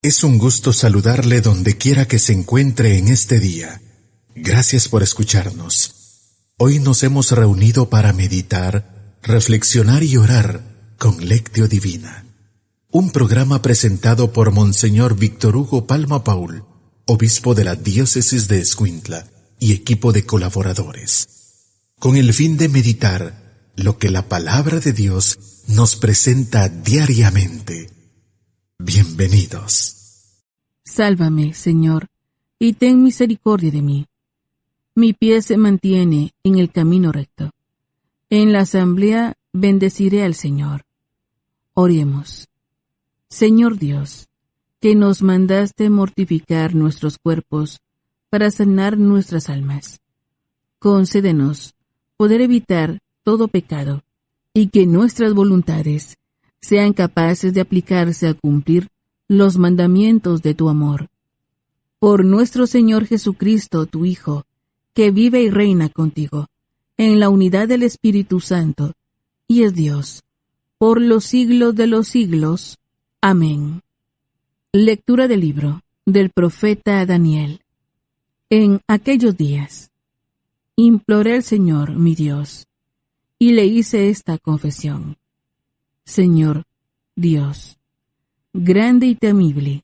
Es un gusto saludarle donde quiera que se encuentre en este día. Gracias por escucharnos. Hoy nos hemos reunido para meditar, reflexionar y orar con Lectio Divina. Un programa presentado por Monseñor Víctor Hugo Palma Paul, obispo de la diócesis de Escuintla y equipo de colaboradores, con el fin de meditar lo que la palabra de Dios nos presenta diariamente. Bienvenidos. Sálvame, Señor, y ten misericordia de mí. Mi pie se mantiene en el camino recto. En la asamblea bendeciré al Señor. Oremos. Señor Dios, que nos mandaste mortificar nuestros cuerpos para sanar nuestras almas, concédenos poder evitar todo pecado y que nuestras voluntades sean capaces de aplicarse a cumplir los mandamientos de tu amor. Por nuestro Señor Jesucristo, tu Hijo, que vive y reina contigo, en la unidad del Espíritu Santo, y es Dios, por los siglos de los siglos. Amén. Lectura del libro del profeta Daniel. En aquellos días, imploré al Señor, mi Dios, y le hice esta confesión. Señor, Dios, grande y temible,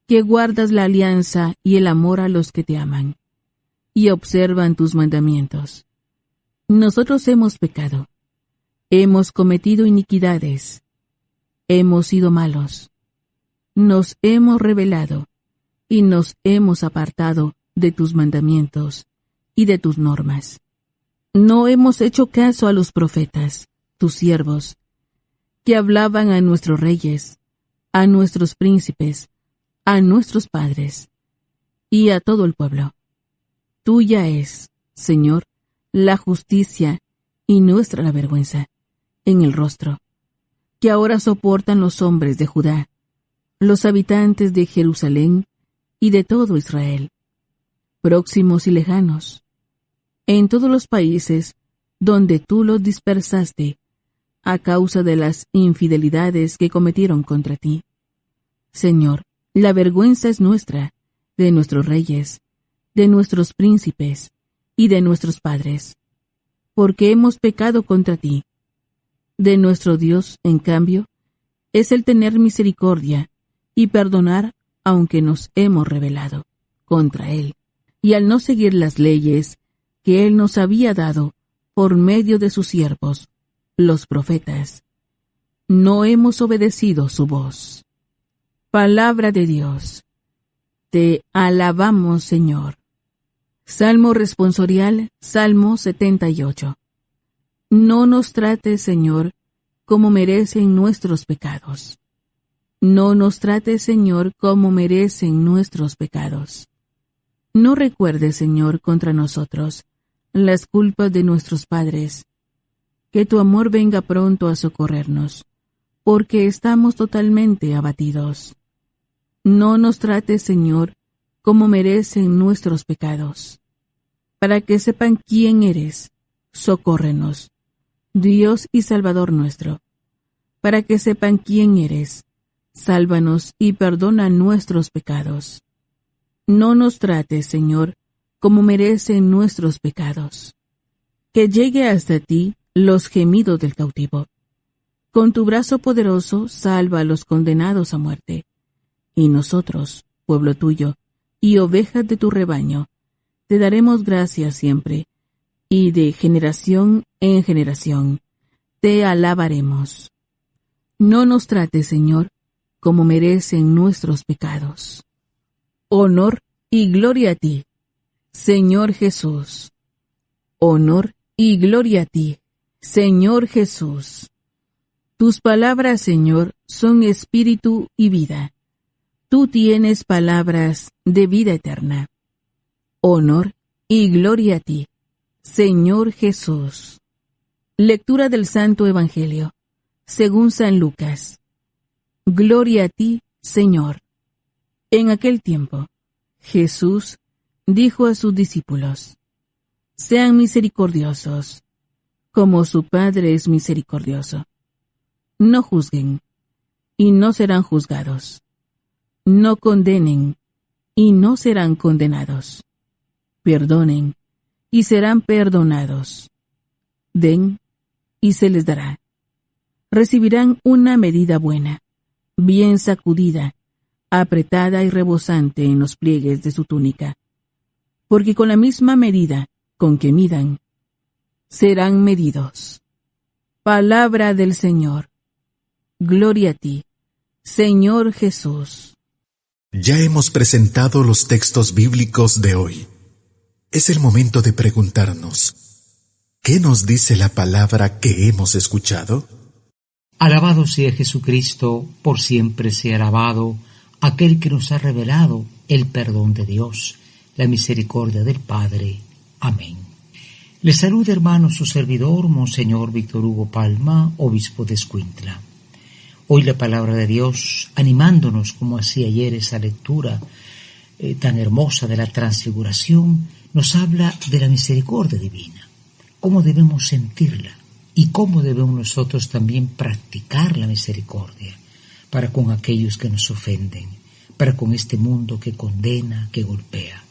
que guardas la alianza y el amor a los que te aman, y observan tus mandamientos. Nosotros hemos pecado, hemos cometido iniquidades, hemos sido malos, nos hemos rebelado, y nos hemos apartado de tus mandamientos y de tus normas. No hemos hecho caso a los profetas, tus siervos, que hablaban a nuestros reyes, a nuestros príncipes, a nuestros padres, y a todo el pueblo. Tuya es, Señor, la justicia y nuestra la vergüenza, en el rostro, que ahora soportan los hombres de Judá, los habitantes de Jerusalén y de todo Israel, próximos y lejanos, en todos los países donde tú los dispersaste, a causa de las infidelidades que cometieron contra ti. Señor, la vergüenza es nuestra, de nuestros reyes, de nuestros príncipes y de nuestros padres, porque hemos pecado contra ti. De nuestro Dios, en cambio, es el tener misericordia y perdonar aunque nos hemos rebelado contra Él, y al no seguir las leyes que Él nos había dado por medio de sus siervos, los profetas, no hemos obedecido su voz. Palabra de Dios. Te alabamos, Señor. Salmo responsorial, Salmo 78. No nos trates, Señor, como merecen nuestros pecados. No nos trates, Señor, como merecen nuestros pecados. No recuerdes, Señor, contra nosotros las culpas de nuestros padres. Que tu amor venga pronto a socorrernos, porque estamos totalmente abatidos. No nos trates, Señor, como merecen nuestros pecados. Para que sepan quién eres, socórrenos, Dios y Salvador nuestro. Para que sepan quién eres, sálvanos y perdona nuestros pecados. No nos trates, Señor, como merecen nuestros pecados. Que llegue hasta ti los gemidos del cautivo. Con tu brazo poderoso salva a los condenados a muerte. Y nosotros, pueblo tuyo, y ovejas de tu rebaño, te daremos gracias siempre, y de generación en generación te alabaremos. No nos trates, Señor, como merecen nuestros pecados. Honor y gloria a ti, Señor Jesús. Honor y gloria a ti, Señor Jesús. Tus palabras, Señor, son espíritu y vida. Tú tienes palabras de vida eterna. Honor y gloria a ti, Señor Jesús. Lectura del Santo Evangelio, según San Lucas. Gloria a ti, Señor. En aquel tiempo, Jesús dijo a sus discípulos: Sean misericordiosos, como su Padre es misericordioso. No juzguen, y no serán juzgados. No condenen, y no serán condenados. Perdonen, y serán perdonados. Den, y se les dará. Recibirán una medida buena, bien sacudida, apretada y rebosante en los pliegues de su túnica. Porque con la misma medida con que midan, serán medidos. Palabra del Señor. Gloria a ti, Señor Jesús. Ya hemos presentado los textos bíblicos de hoy. Es el momento de preguntarnos, ¿qué nos dice la palabra que hemos escuchado? Alabado sea Jesucristo, por siempre sea alabado, aquel que nos ha revelado el perdón de Dios, la misericordia del Padre. Amén. Les saluda, hermanos, su servidor, Monseñor Víctor Hugo Palma, obispo de Escuintla. Hoy la palabra de Dios, animándonos como hacía ayer esa lectura tan hermosa de la transfiguración, nos habla de la misericordia divina, cómo debemos sentirla y cómo debemos nosotros también practicar la misericordia para con aquellos que nos ofenden, para con este mundo que condena, que golpea.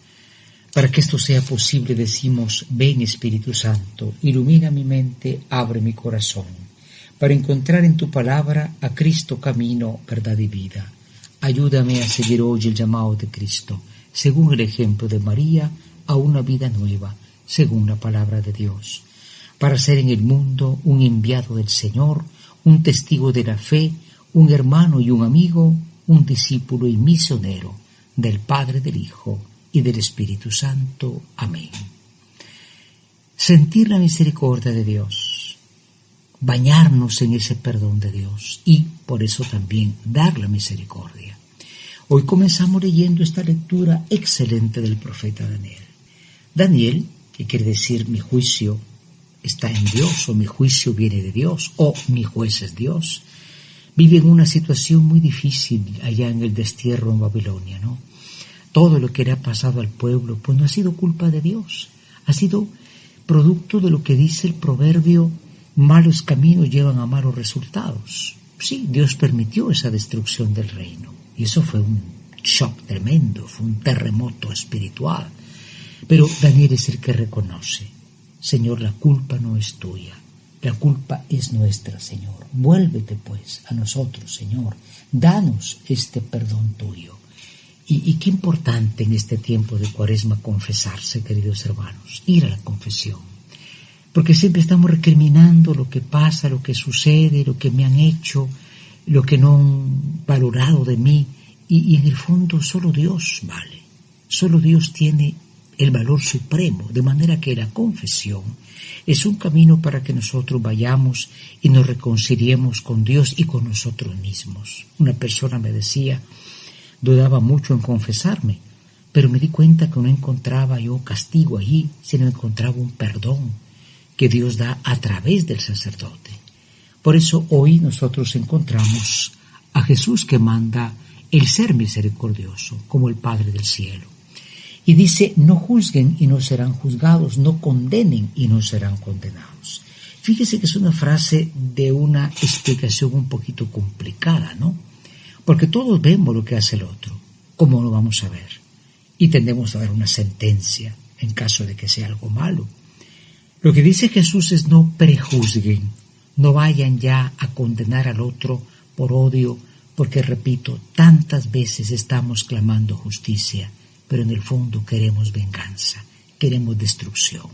Para que esto sea posible decimos: ven Espíritu Santo, ilumina mi mente, abre mi corazón, para encontrar en tu palabra a Cristo camino, verdad y vida. Ayúdame a seguir hoy el llamado de Cristo, según el ejemplo de María, a una vida nueva, según la palabra de Dios, para ser en el mundo un enviado del Señor, un testigo de la fe, un hermano y un amigo, un discípulo y misionero del Padre, del Hijo y del Espíritu Santo. Amén. Sentir la misericordia de Dios, bañarnos en ese perdón de Dios y por eso también dar la misericordia. Hoy comenzamos leyendo esta lectura excelente del profeta Daniel. Daniel, que quiere decir mi juicio está en Dios, o mi juicio viene de Dios, o mi juez es Dios, vive en una situación muy difícil allá en el destierro en Babilonia, ¿no? Todo lo que le ha pasado al pueblo, pues no ha sido culpa de Dios, ha sido producto de lo que dice el proverbio: malos caminos llevan a malos resultados. Sí, Dios permitió esa destrucción del reino, y eso fue un shock tremendo, fue un terremoto espiritual. Pero Daniel es el que reconoce: Señor, la culpa no es tuya, la culpa es nuestra, Señor. Vuélvete pues a nosotros, Señor, danos este perdón tuyo. Y qué importante en este tiempo de Cuaresma confesarse, queridos hermanos, ir a la confesión. Porque siempre estamos recriminando lo que pasa, lo que sucede, lo que me han hecho, lo que no han valorado de mí. Y en el fondo solo Dios vale, solo Dios tiene el valor supremo, de manera que la confesión es un camino para que nosotros vayamos y nos reconciliemos con Dios y con nosotros mismos. Una persona me decía: dudaba mucho en confesarme, pero me di cuenta que no encontraba yo castigo allí, sino encontraba un perdón que Dios da a través del sacerdote. Por eso hoy nosotros encontramos a Jesús, que manda el ser misericordioso, como el Padre del cielo. Y dice: no juzguen y no serán juzgados, no condenen y no serán condenados. Fíjese que es una frase de una explicación un poquito complicada, ¿no? Porque todos vemos lo que hace el otro, ¿cómo lo vamos a ver? Y tendemos a dar una sentencia en caso de que sea algo malo. Lo que dice Jesús es: no prejuzguen, no vayan ya a condenar al otro por odio, porque, repito, tantas veces estamos clamando justicia, pero en el fondo queremos venganza, queremos destrucción.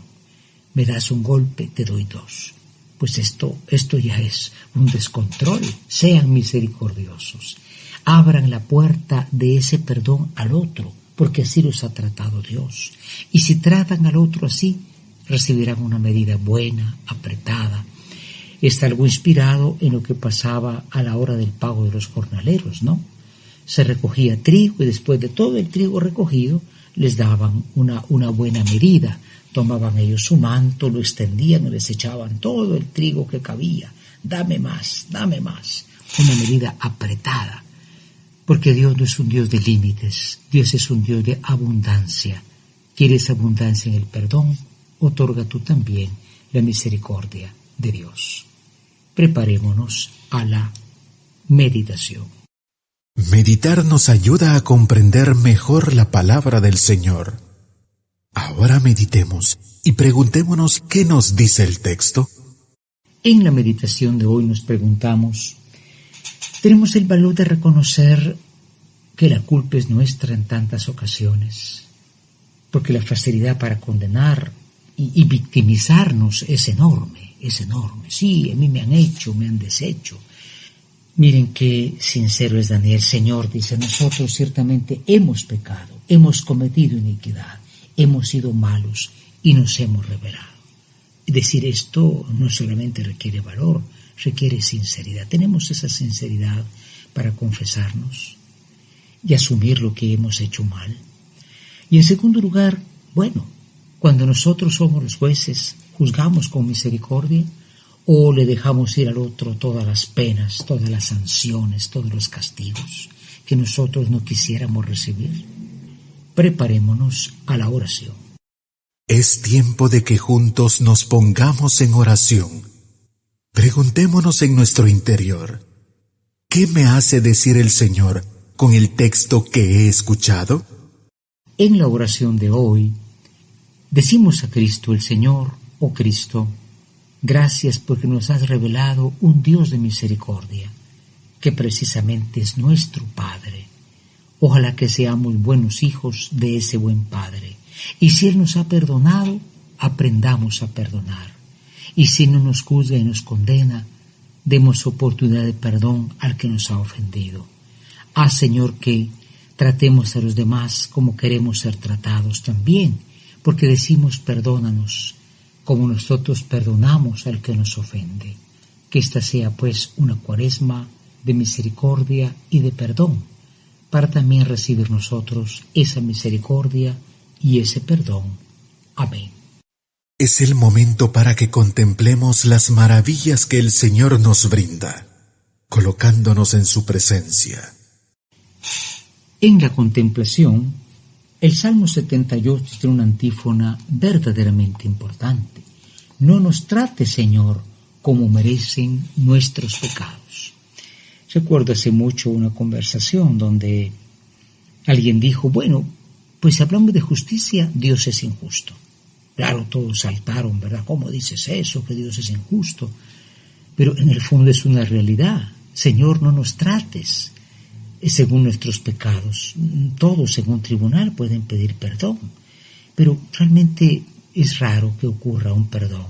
Me das un golpe, te doy dos. Pues esto ya es un descontrol. Sean misericordiosos. Abran la puerta de ese perdón al otro, porque así los ha tratado Dios. Y si tratan al otro así, recibirán una medida buena, apretada. Está algo inspirado en lo que pasaba a la hora del pago de los jornaleros, ¿no? Se recogía trigo y después de todo el trigo recogido les daban una buena medida. Tomaban ellos su manto, lo extendían y les echaban todo el trigo que cabía. Dame más, dame más. Una medida apretada. Porque Dios no es un Dios de límites, Dios es un Dios de abundancia. ¿Quieres abundancia en el perdón? Otorga tú también la misericordia de Dios. Preparémonos a la meditación. Meditar nos ayuda a comprender mejor la palabra del Señor. Ahora meditemos y preguntémonos qué nos dice el texto. En la meditación de hoy nos preguntamos, ¿tenemos el valor de reconocer que la culpa es nuestra en tantas ocasiones? Porque la facilidad para condenar y victimizarnos es enorme, es enorme. Sí, a mí me han hecho, me han deshecho. Miren qué sincero es Daniel. Señor, dice, nosotros ciertamente hemos pecado, hemos cometido iniquidad, hemos sido malos y nos hemos rebelado. Decir esto no solamente requiere valor, requiere sinceridad. Tenemos esa sinceridad para confesarnos y asumir lo que hemos hecho mal. Y en segundo lugar, cuando nosotros somos los jueces, juzgamos con misericordia o le dejamos ir al otro todas las penas, todas las sanciones, todos los castigos que nosotros no quisiéramos recibir. Preparémonos a la oración. Es tiempo de que juntos nos pongamos en oración. Preguntémonos en nuestro interior, ¿qué me hace decir el Señor con el texto que he escuchado? En la oración de hoy, decimos a Cristo el Señor, oh Cristo, gracias porque nos has revelado un Dios de misericordia, que precisamente es nuestro Padre. Ojalá que seamos buenos hijos de ese buen Padre. Y si Él nos ha perdonado, aprendamos a perdonar. Y si no nos juzga y nos condena, demos oportunidad de perdón al que nos ha ofendido. Haz, Señor, que tratemos a los demás como queremos ser tratados también, porque decimos perdónanos, como nosotros perdonamos al que nos ofende. Que esta sea pues una cuaresma de misericordia y de perdón, para también recibir nosotros esa misericordia y ese perdón. Amén. Es el momento para que contemplemos las maravillas que el Señor nos brinda, colocándonos en su presencia. En la contemplación, el Salmo 78 tiene una antífona verdaderamente importante. No nos trate, Señor, como merecen nuestros pecados. Recuerdo hace mucho una conversación donde alguien dijo, pues si hablamos de justicia, Dios es injusto. Claro, todos saltaron, ¿verdad? ¿Cómo dices eso, que Dios es injusto? Pero en el fondo es una realidad. Señor, no nos trates según nuestros pecados. Todos en un tribunal pueden pedir perdón, pero realmente es raro que ocurra un perdón.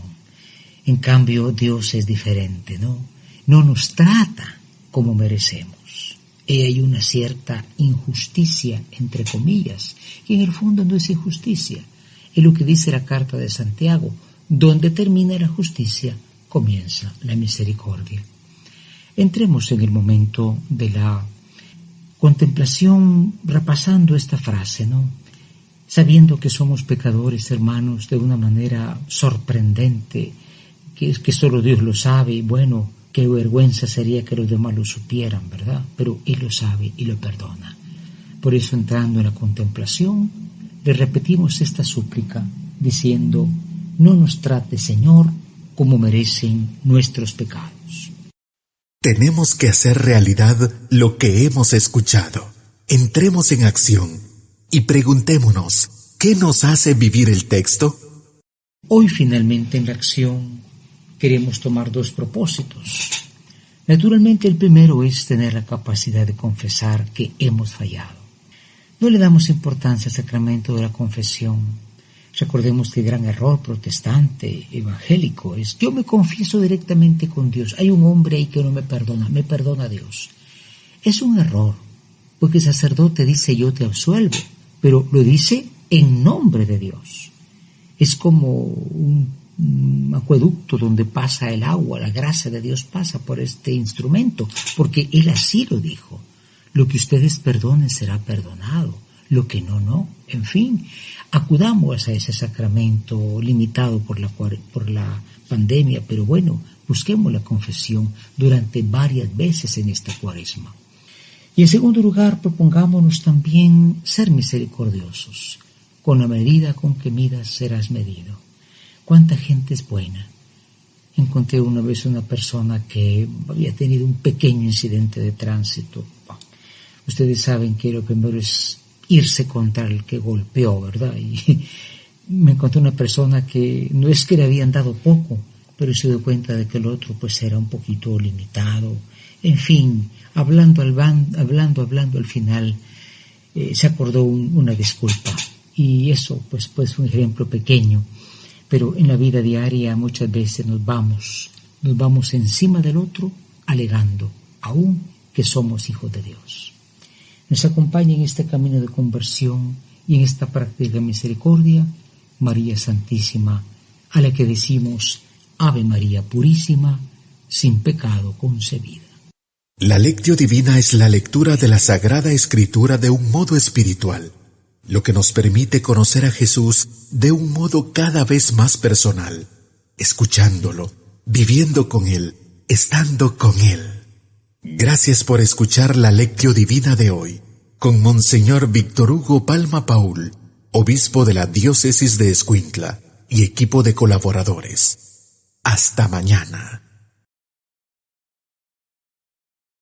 En cambio, Dios es diferente, ¿no? No nos trata como merecemos. Y hay una cierta injusticia, entre comillas, que en el fondo no es injusticia. Es lo que dice la carta de Santiago: donde termina la justicia, comienza la misericordia. Entremos en el momento de la contemplación repasando esta frase, ¿no? Sabiendo que somos pecadores, hermanos, de una manera sorprendente, que es que solo Dios lo sabe, y qué vergüenza sería que los demás lo supieran, ¿verdad? Pero Él lo sabe y lo perdona. Por eso, entrando en la contemplación, le repetimos esta súplica, diciendo, no nos trate, Señor, como merecen nuestros pecados. Tenemos que hacer realidad lo que hemos escuchado. Entremos en acción y preguntémonos, ¿qué nos hace vivir el texto? Hoy, finalmente, en la acción, queremos tomar dos propósitos. Naturalmente, el primero es tener la capacidad de confesar que hemos fallado. No le damos importancia al sacramento de la confesión. Recordemos que el gran error protestante, evangélico, es: yo me confieso directamente con Dios. Hay un hombre ahí que no me perdona Dios. Es un error, porque el sacerdote dice: yo te absuelvo, pero lo dice en nombre de Dios. Es como un acueducto donde pasa el agua, la gracia de Dios pasa por este instrumento, porque Él así lo dijo. Lo que ustedes perdonen será perdonado, lo que no, no. En fin, acudamos a ese sacramento limitado por la pandemia, pero busquemos la confesión durante varias veces en esta cuaresma. Y en segundo lugar, propongámonos también ser misericordiosos. Con la medida con que midas serás medido. ¿Cuánta gente es buena? Encontré una vez una persona que había tenido un pequeño incidente de tránsito. Ustedes saben que lo primero es irse contra el que golpeó, ¿verdad? Y me encontré una persona que no es que le habían dado poco, pero se dio cuenta de que el otro pues era un poquito limitado. En fin, hablando, al final se acordó una disculpa. Y eso pues un ejemplo pequeño, pero en la vida diaria muchas veces nos vamos encima del otro alegando, aún que somos hijos de Dios. Nos acompaña en este camino de conversión y en esta práctica de misericordia María Santísima, a la que decimos Ave María Purísima, sin pecado concebida. La Lectio Divina es la lectura de la Sagrada Escritura de un modo espiritual, lo que nos permite conocer a Jesús de un modo cada vez más personal, escuchándolo, viviendo con Él, estando con Él. Gracias por escuchar la Lectio Divina de hoy, con Monseñor Víctor Hugo Palma Paul, obispo de la Diócesis de Escuintla, y equipo de colaboradores. Hasta mañana.